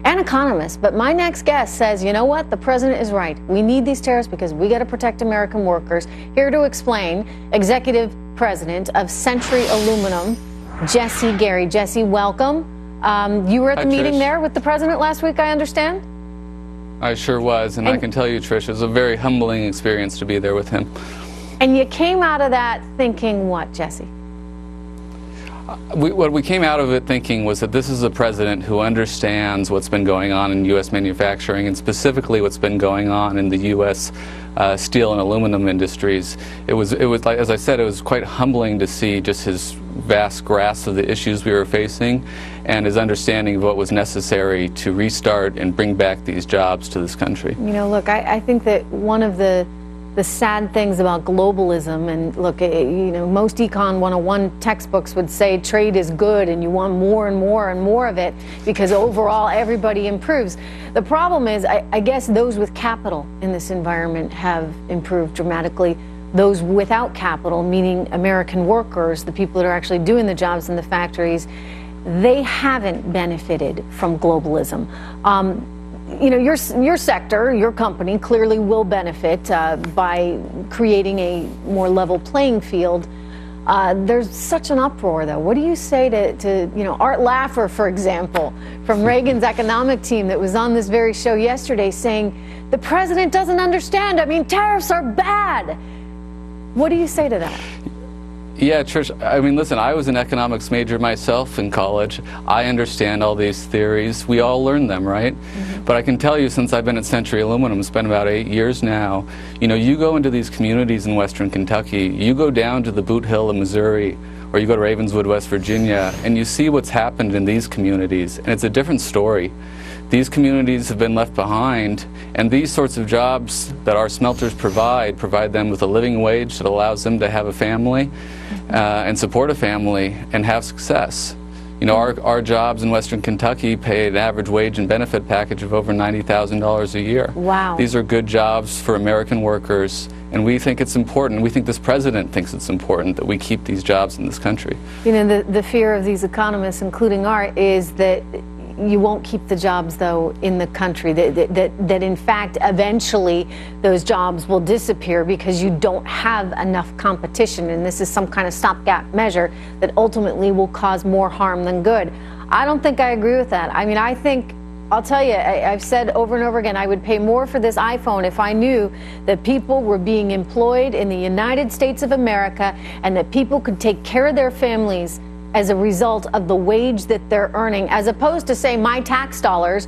and economists. But my next guest says, you know what? The president is right. We need these tariffs because we got to protect American workers. Here to explain, Executive President of Century Aluminum, Jesse Gary. Jesse, welcome. You were at the meeting there with the president last week, I understand? I sure was, and I can tell you, Trish, it was a very humbling experience to be there with him. And you came out of that thinking what, Jesse? What we came out of it thinking was that this is a president who understands what's been going on in U.S. manufacturing, and specifically what's been going on in the U.S. Steel and aluminum industries. It was like, as I said, it was quite humbling to see just his vast grasp of the issues we were facing and his understanding of what was necessary to restart and bring back these jobs to this country. You know, look, I think that one of the sad things about globalism, and look, you know, most Econ 101 textbooks would say trade is good and you want more and more and more of it because overall everybody improves. The problem is, I guess those with capital in this environment have improved dramatically. Those without capital, meaning American workers, the people that are actually doing the jobs in the factories, they haven't benefited from globalism. You know, your sector, your company clearly will benefit by creating a more level playing field. There's such an uproar, though. What do you say to you know, Art Laffer, for example, from Reagan's economic team that was on this very show yesterday saying, the president doesn't understand. I mean, tariffs are bad. What do you say to that? Yeah, Trish, I mean, listen, I was an economics major myself in college. I understand all these theories. We all learn them, right? Mm-hmm. But I can tell you, since I've been at Century Aluminum, it's been about 8 years now, you know, you go into these communities in western Kentucky, you go down to the Boot Hill in Missouri, or you go to Ravenswood, West Virginia, and you see what's happened in these communities, and it's a different story. These communities have been left behind, and these sorts of jobs that our smelters provide them with a living wage that allows them to have a family and support a family and have success. You know, our jobs in western Kentucky pay an average wage and benefit package of over $90,000 a year. Wow. These are good jobs for American workers, and we think it's important. We think this president thinks it's important that we keep these jobs in this country. You know, the fear of these economists, including Art, is that you won't keep the jobs, though, in the country, that in fact eventually those jobs will disappear because you don't have enough competition, and this is some kind of stopgap measure that ultimately will cause more harm than good. I don't think I agree with that. I mean, I think, I'll tell you, I've said over and over again, I would pay more for this iPhone if I knew that people were being employed in the United States of America and that people could take care of their families as a result of the wage that they're earning, as opposed to, say, my tax dollars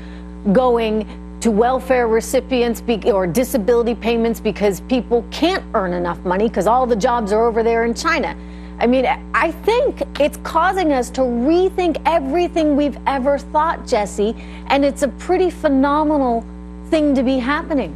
going to welfare recipients or disability payments because people can't earn enough money because all the jobs are over there in China. I mean, I think it's causing us to rethink everything we've ever thought, Jesse, and it's a pretty phenomenal thing to be happening.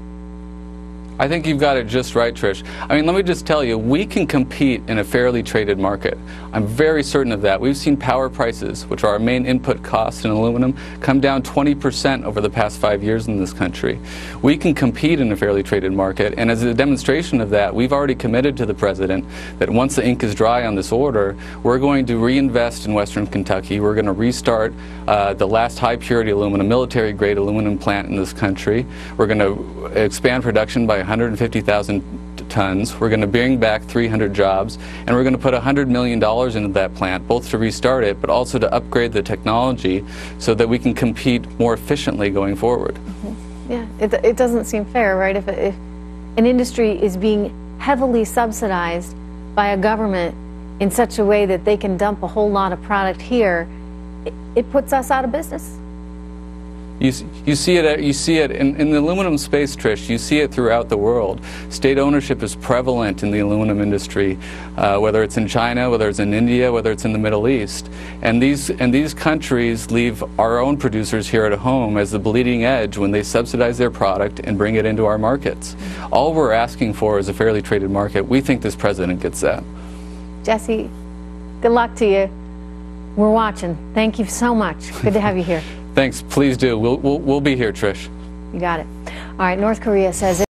I think you've got it just right, Trish. I mean, let me just tell you, we can compete in a fairly traded market. I'm very certain of that. We've seen power prices, which are our main input cost in aluminum, come down 20% over the past 5 years in this country. We can compete in a fairly traded market, and as a demonstration of that, we've already committed to the president that once the ink is dry on this order, we're going to reinvest in western Kentucky. We're going to restart the last high-purity aluminum, military-grade aluminum plant in this country. We're going to expand production by 150,000 tons. We're going to bring back 300 jobs, and we're going to put $100 million into that plant, both to restart it, but also to upgrade the technology so that we can compete more efficiently going forward. Mm-hmm. Yeah, it doesn't seem fair, right? If an industry is being heavily subsidized by a government in such a way that they can dump a whole lot of product here, it puts us out of business. You see it in the aluminum space, Trish. You see it throughout the world. State ownership is prevalent in the aluminum industry, whether it's in China, whether it's in India, whether it's in the Middle East. And these countries leave our own producers here at home as the bleeding edge when they subsidize their product and bring it into our markets. All we're asking for is a fairly traded market. We think this president gets that. Jesse, good luck to you. We're watching. Thank you so much. Good to have you here. Thanks. Please do. We'll be here, Trish. You got it. All right. North Korea says